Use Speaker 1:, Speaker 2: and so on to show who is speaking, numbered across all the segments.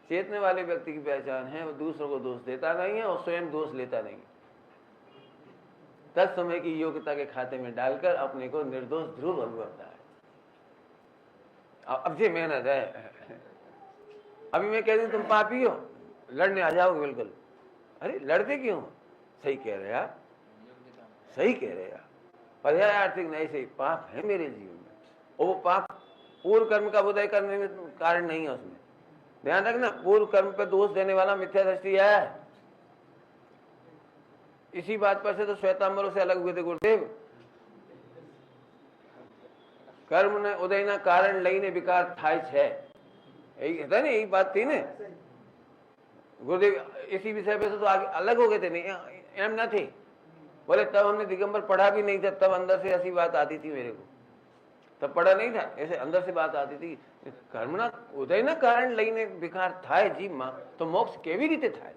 Speaker 1: चेतने वाले व्यक्ति की पहचान है वो दूसरों को दोष देता नहीं है और स्वयं दोष लेता नहीं है। तत्समय की योग्यता के खाते में डालकर अपने को निर्दोष ध्रुव अनुभवता है। अब ये मेहनत है। अभी मैं कह दूं तुम पापी हो, लड़ने आ जाओगे बिल्कुल। अरे लड़ते क्यों? सही कह रहे आप, सही कह रहे आप। पर्याय आर्थिक नहीं सही, पाप है मेरे जीवन में और वो पाप पूर्व कर्म का उदय करने में कारण नहीं है। उसमें ध्यान रखना, पूर्व कर्म पर दोष देने वाला मिथ्या दृष्टि है। इसी बात पर से तो श्वेतांबरों से अलग हुए थे गुरुदेव। कर्म ने उदय ना कारण लईने विकार थाय छे, यही था ना, यही बात थी ना गुरुदेव। इसी विषय पे से तो आगे अलग हो गए थे, नहीं एम ना थे। बोले तब हमने दिगंबर पढ़ा भी नहीं था, तब अंदर से ऐसी बात आती थी मेरे को। तब पढ़ा नहीं था, ऐसे अंदर से बात आती थी। कर्म ना उदय ना कारण लईने विकार थाय जीव मां, तो मोक्ष केवी रीते थाय।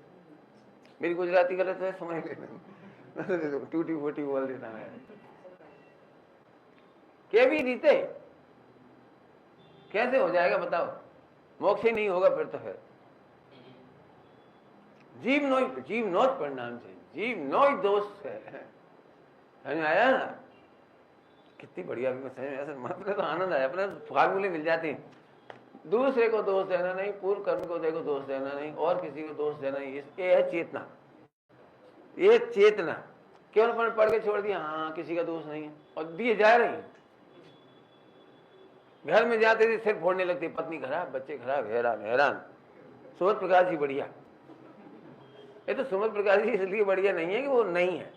Speaker 1: मेरी गुजराती गलत है, समझ लेना। टूटी फूटी बोल देता है। केवी रीते कैसे हो जाएगा बताओ? मोक्ष ही नहीं होगा फिर तो। फिर जीव नोच परिणाम से, जीव नोच दोष है। समझ आया ना? कितनी बढ़िया अपने तो आनंद आया। अपने फार्मूले मिल जाते हैं। दूसरे को दोष देना नहीं, पूर्व कर्म को देखो दोष देना नहीं, और किसी को दोष देना नहीं। ये है चेतना, ये चेतना। केवल पढ़ के छोड़ दिया, हाँ किसी का दोष नहीं है, और दिए जा रही है। घर में जाते थे सिर फोड़ने लगते, पत्नी खराब, बच्चे खराब, हैरान। सुमत प्रकाश जी बढ़िया। ये तो सुमत प्रकाश जी इसलिए बढ़िया नहीं है कि वो नहीं है,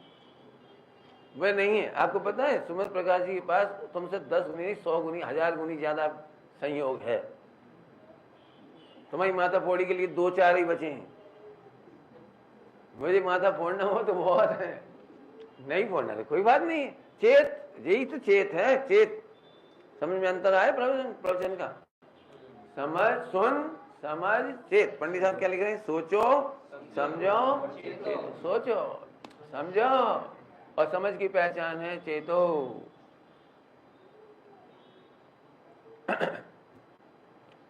Speaker 1: वह नहीं है। आपको पता है सुमत प्रकाश जी के पास तुमसे 10 गुनी, 100 गुनी, 1000 गुनी ज्यादा संयोग है। तुम्हारी माता फोड़ी के लिए 2-4 ही बचे हैं। मुझे माता फोड़ना हो तो बहुत है, नहीं फोड़ना तो कोई बात नहीं है। चेत, यही तो चेत है। चेत समझ में अंतर आया प्रवचन का? समझ, सुन, समझ, चेत। पंडित साहब क्या लिख रहे हैं? सोचो, समझो, सोचो, समझो, और समझ की पहचान है चेतो।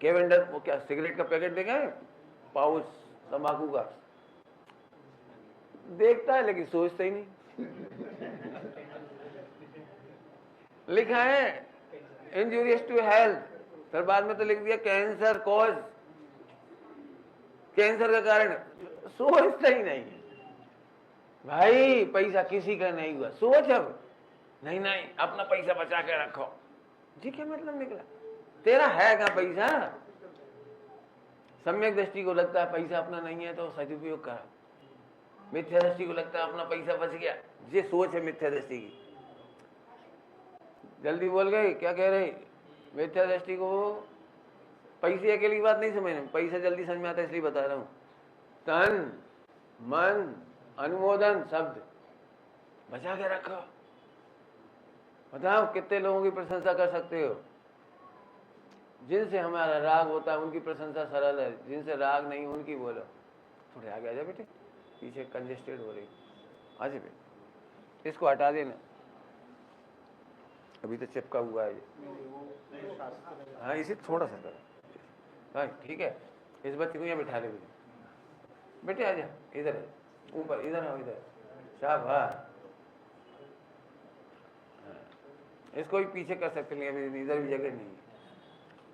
Speaker 1: केवेंडर वो क्या सिगरेट का पैकेट देखा है? पाउच तंबाकू का देखता है लेकिन सोचता ही नहीं। लिखा है इंजूरियस टू हेल्थ, फिर बाद में तो लिख दिया कैंसर कॉज, कैंसर का कारण। सोचता ही नहीं भाई, पैसा किसी का नहीं हुआ, सोच अब नहीं अपना पैसा बचा के रखो। जी क्या मतलब निकला? तेरा है क्या पैसा? सम्यक दृष्टि को लगता है पैसा अपना नहीं है तो सदुपयोग करा। मिथ्या दृष्टि को लगता है अपना पैसा बच गया। ये सोच है मिथ्या दृष्टि की। जल्दी बोल गए, क्या कह रहे? मिथ्या दृष्टि को पैसे अकेली बात नहीं समझना, पैसा जल्दी समझ में आता है इसलिए बता रहा हूं। तन, मन, अनुमोदन, शब्द बचा के रखो। बताओ कितने लोगों की प्रशंसा कर सकते हो? जिनसे हमारा राग होता है उनकी प्रशंसा सरल है, जिनसे राग नहीं उनकी बोलो। थोड़े आगे आ जा बेटे, पीछे कंजेस्टेड हो रही। आ जा बेटे, इसको हटा देना, अभी तो चिपका हुआ है ये। हाँ इसे थोड़ा सा करो। हाँ ठीक है, इस बच्चे को यहाँ बिठा ले बेटे। आ जा इधर, ऊपर इधर आओ, इधर। शाबाश। इसको भी पीछे कर सकते हैं, अभी इधर भी जगह नहीं है।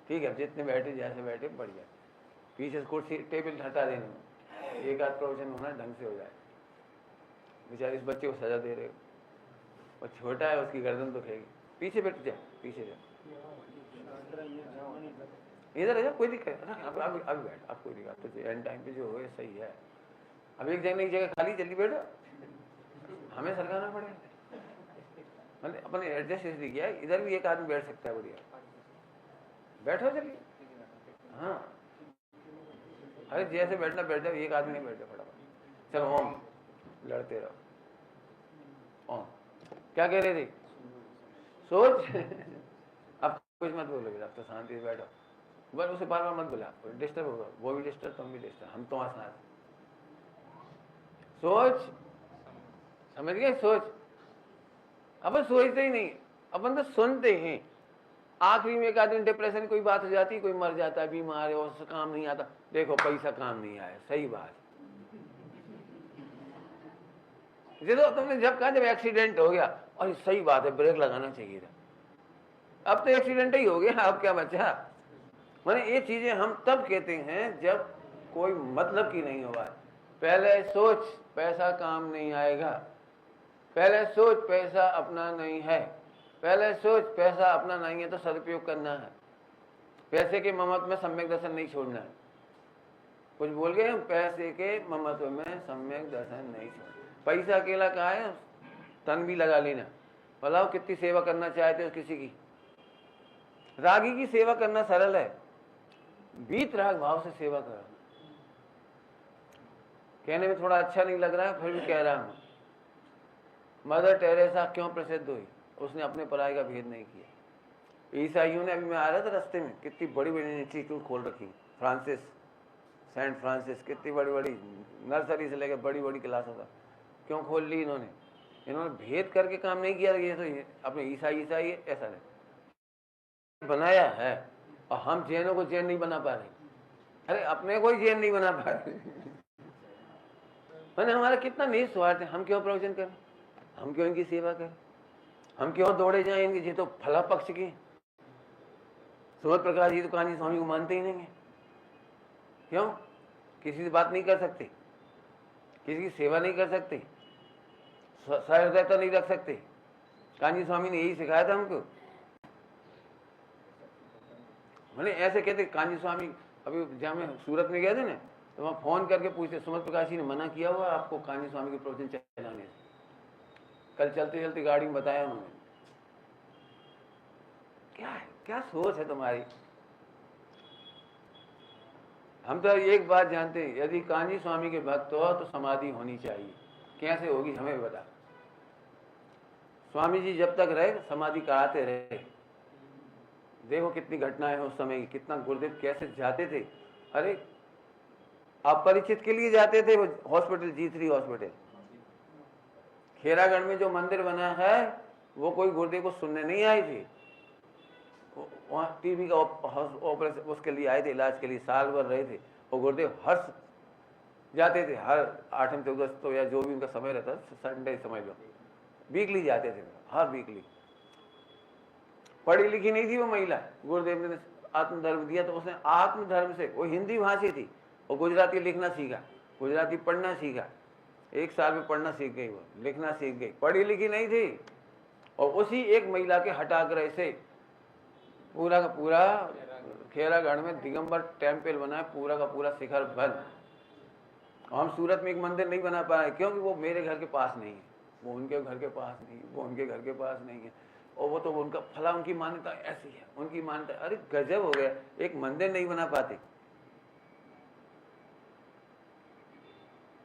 Speaker 1: ठीक है, जितने बैठे जैसे बैठे बढ़िया। पीछे कुर्सी टेबल हटा देना, एक आध प्रवचन होना ढंग से हो जाए। बेचारे इस बच्चे को सजा दे रहे हो, और छोटा है उसकी गर्दन तो खेगी। पीछे बैठ जा, पीछे जा, इधर आ जा, कोई दिक्कत नहीं। अब बैठ, अब कोई दिक्कत तो एंड टाइम पे जो हो सही है। अब एक जगह खाली, जल्दी बैठो, हमें सरकाना पड़ेगा। मतलब अपने एडजस्ट इसलिए किया है, इधर भी एक आदमी बैठ सकता है। बढ़िया बैठो जल्दी। हाँ अरे जैसे बैठना बैठ जाओ, एक आदमी नहीं बैठे फटाफट। चलो ओम, लड़ते रहो। ओम क्या कह रहे थे? सोच। अब कुछ मत बोलो बेटा, अब तो शांति से बैठो। बस उसे बार बार मत बोला, डिस्टर्ब होगा, वो भी डिस्टर्ब, तुम भी डिस्टर्ब, हम तो साथ। सोच, समझ गए? सोच। अपन सोचते ही नहीं, अपन तो सुनते हैं। आखिरी में एक आदमी डिप्रेशन कोई बात हो जाती है, कोई मर जाता है, बीमार है और काम नहीं आता, देखो पैसा काम नहीं आया, सही बात। ये तो तुमने जब कहा जब एक्सीडेंट हो गया, और सही बात है, ब्रेक लगाना चाहिए था। अब तो एक्सीडेंट ही हो गया, अब क्या बचा। माने ये चीजें हम तब कहते हैं जब कोई मतलब की नहीं हुआ। पहले सोच पैसा काम नहीं आएगा, पहले सोच पैसा अपना नहीं है, पहले सोच पैसा अपना नहीं है तो सदुपयोग करना है। पैसे के ममत्व में सम्यक दर्शन नहीं छोड़ना है। कुछ बोल गए हम, पैसे के ममत्व में सम्यक दर्शन नहीं छोड़ना। पैसा अकेला कहा है, तन भी लगा लेना। बताओ कितनी सेवा करना चाहते हो किसी की। रागी की सेवा करना सरल है, बीत राग भाव से सेवा करो। कहने में थोड़ा अच्छा नहीं लग रहा है, फिर भी कह रहा हूं। मदर टेरेसा क्यों प्रसिद्ध हुई? उसने अपने पराई का भेद नहीं किया। ईसाइयों ने, अभी मैं आ रहा था रास्ते में, कितनी बड़ी बड़ी इंस्टीट्यूट खोल रखी। फ्रांसिस, सेंट फ्रांसिस, कितनी बड़ी बड़ी नर्सरी से लेकर बड़ी बड़ी क्लासों तक क्यों खोल ली इन्होंने? इन्होंने भेद करके काम नहीं किया। ये तो अपने ईसाई ऐसा नहीं बनाया है, और हम जैनों को जैन नहीं बना पा रहे। अरे अपने को ही जैन नहीं बना पा रहे। मैंने हमारा कितना निस्वार्थ है। हम क्यों प्रवचन करें, हम क्यों इनकी सेवा करें, हम क्यों दौड़े जाएं इनकी। जी तो फला पक्ष की सुमत प्रकाश जी तो कांजी स्वामी को मानते ही नहीं है। क्यों? किसी से बात नहीं कर सकते, किसी की सेवा नहीं कर सकते, सहृदयता नहीं रख सकते। कांजी स्वामी ने यही सिखाया था हमको। मैंने ऐसे कहते कांजी स्वामी, अभी जहाँ मैं सूरत में गया थे ना, तो वहाँ फोन करके पूछते सुमत प्रकाश जी ने मना किया हुआ आपको कांजी स्वामी के प्रवचन चलाने से। कल चलते चलते गाड़ी में बताया उन्होंने। क्या है, क्या सोच है तुम्हारी। हम तो एक बात जानते हैं, यदि कांजी स्वामी के भक्त हो तो समाधि होनी चाहिए। कैसे होगी हमें बता। स्वामी जी जब तक रहे समाधि कराते रहे। देखो कितनी घटनाएं हैं उस समय की, कितना गुरुदेव कैसे जाते थे। अरे अपरिचित के लिए जाते थे वो हॉस्पिटल, G3 हॉस्पिटल खेरागढ़ में जो मंदिर बना है, वो कोई गुरुदेव को सुनने नहीं आई थी। वहाँ टीबी का ऑपरेशन उसके लिए आए थे, इलाज के लिए साल भर रहे थे। और गुरुदेव हर जाते थे, हर 8वें 14 तो या जो भी उनका समय रहता, संडे समझ लो, वीकली जाते थे, हर वीकली। पढ़ी लिखी नहीं थी वो महिला, गुरुदेव ने आत्मधर्म दिया तो उसने आत्मधर्म से, वो हिंदी भाषी थी, वो गुजराती लिखना सीखा, गुजराती पढ़ना सीखा। 1 साल में पढ़ना सीख गई, वो लिखना सीख गई, पढ़ी लिखी नहीं थी। और उसी एक महिला के हटाग्रह से पूरा का पूरा खेरागढ़ में दिगंबर टेम्पल बना है, पूरा का पूरा शिखर बंद। हम सूरत में एक मंदिर नहीं बना पाए क्योंकि वो मेरे घर के पास नहीं है, वो उनके घर के पास नहीं है, वो उनके घर के पास नहीं है। और वो तो उनका फला, उनकी मान्यता ऐसी है, उनकी मान्यता। अरे गजब हो गया, एक मंदिर नहीं बना पाते।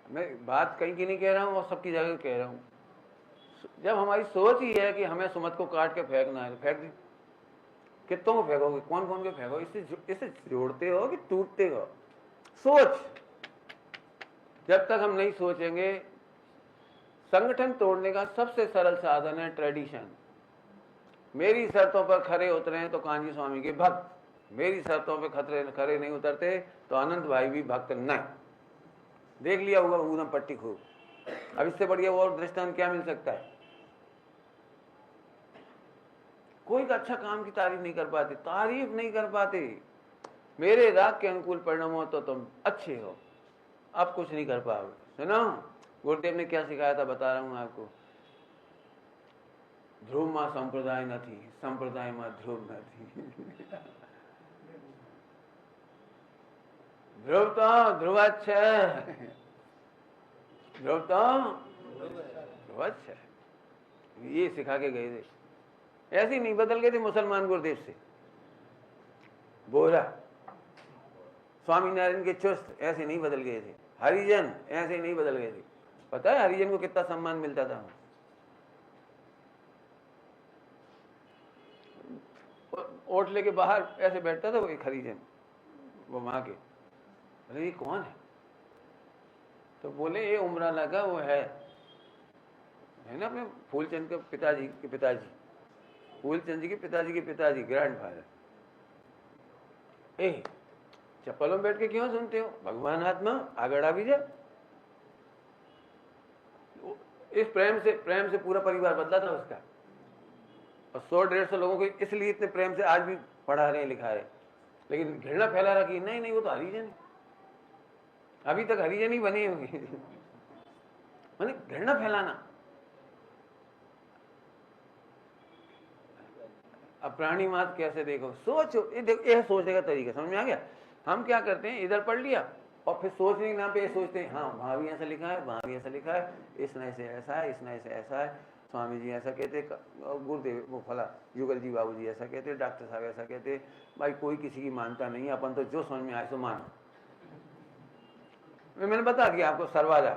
Speaker 1: मैं बात कहीं की नहीं कह रहा हूँ और सबकी जगह कह रहा हूँ। जब हमारी सोच ही है कि हमें सुमत को काट के फेंकना है, फेंक दी। कितनों को फेंकोगे, कौन कौन को फेंको? इससे जोड़ते हो कि टूटते हो? सोच। जब तक हम नहीं सोचेंगे, संगठन तोड़ने का सबसे सरल साधन है ट्रेडिशन। मेरी शर्तों पर खरे उतरे हैं तो कांजी स्वामी के भक्त, मेरी शर्तों पर खरे नहीं उतरते तो अनंत भाई भी भक्त नहीं। देख लिया होगा ऊधम पट्टी खूब। अब इससे बढ़िया और दृष्टांत क्या मिल सकता है? कोई का अच्छा काम की तारीफ नहीं कर पाते, तारीफ नहीं कर पाते। मेरे राग के अनुकूल परिणाम हो तो तुम अच्छे हो, अब कुछ नहीं कर पाओगे। सुनो गुरुदेव ने क्या सिखाया था, बता रहा हूं आपको। ध्रुव में संप्रदाय नहीं, संप्रदाय में ध्रुव नहीं। ध्रुव तो ध्रुव है, ध्रुव तो ध्रुव है। ये सिखा के गए थे, ऐसे नहीं बदल गए थे मुसलमान गुरुदेव से। बोरा स्वामी नारायण के चुस्त ऐसे नहीं बदल गए थे, हरिजन ऐसे नहीं बदल गए थे। पता है हरिजन को कितना सम्मान मिलता था? ओट लेके बाहर ऐसे बैठता था वो एक हरिजन, वो माँ के। अरे ये कौन है? तो बोले ये उमराना का वो है ना, अपने फूलचंद के पिताजी के पिताजी, फूलचंद जी के पिताजी के पिताजी, ग्रैंड फादर। चप्पलों में बैठ के क्यों सुनते हो? भगवान आत्मा आगड़ा भी जा। इस प्रेम से पूरा परिवार बदला था उसका। और 100-150 लोगों को इसलिए इतने प्रेम से आज भी पढ़ा रहे लिखा रहे। लेकिन घृणा फैला रहा कि नहीं नहीं वो तो हरिजन, अभी तक हरिजन ही बने होंगे। मैंने घृणा फैलाना। अब प्राणी मात्र कैसे देखो, सोचो, ये देखो, यह सोचने का तरीका समझ में आ गया। हम क्या करते हैं, इधर पढ़ लिया और फिर सोचने के नाम पे ये सोचते हैं, हाँ वहां भी ऐसा लिखा है, वहां भी ऐसा लिखा है, इस नए से ऐसा है, इस नए से ऐसा है, स्वामी जी ऐसा कहते, गुरुदेव वो फला युगल जी बाबू जी ऐसा कहते, डॉक्टर साहब ऐसा कहते। भाई कोई किसी की मानता नहीं, अपन तो जो समझ में आए सो मानो। मैंने बता दिया आपको सरवाजा।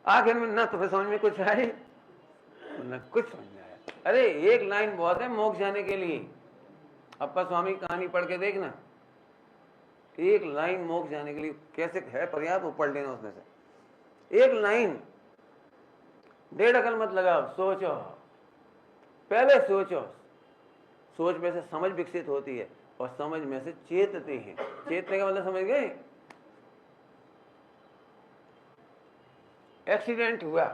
Speaker 1: आखिर में ना तुम्हें समझ में कुछ आए न कुछ समझ में आया। अरे एक लाइन बहुत है मोक्ष जाने के लिए। अप्पा स्वामी कहानी पढ़ के देखना, एक लाइन मोक्ष जाने के लिए कैसे है पर्याप्त, वो पढ़ लेना उसमें से एक लाइन। 1.5 अकल मत लगाओ, सोचो, पहले सोचो। सोच में से समझ विकसित होती है और समझ में से चेतते हैं। चेतने का मतलब समझ गए? एक्सीडेंट हुआ,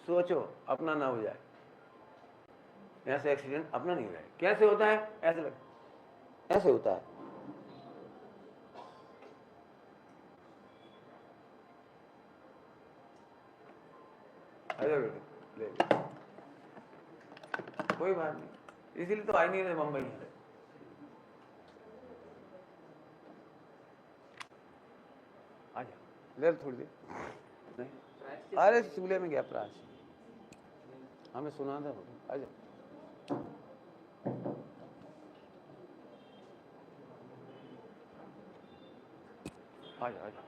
Speaker 1: सोचो अपना ना हो जाए। ऐसे एक्सीडेंट अपना नहीं हो जाए। कैसे होता है? ऐसे होता है। अरे ले कोई बात नहीं, इसीलिए तो आई नहीं रहे मुंबई। आ जा, ले थोड़ी देर। नहीं, अरे चूल्हे में गया प्राच, हमें सुना था। आ जा, आ जा, आ जा।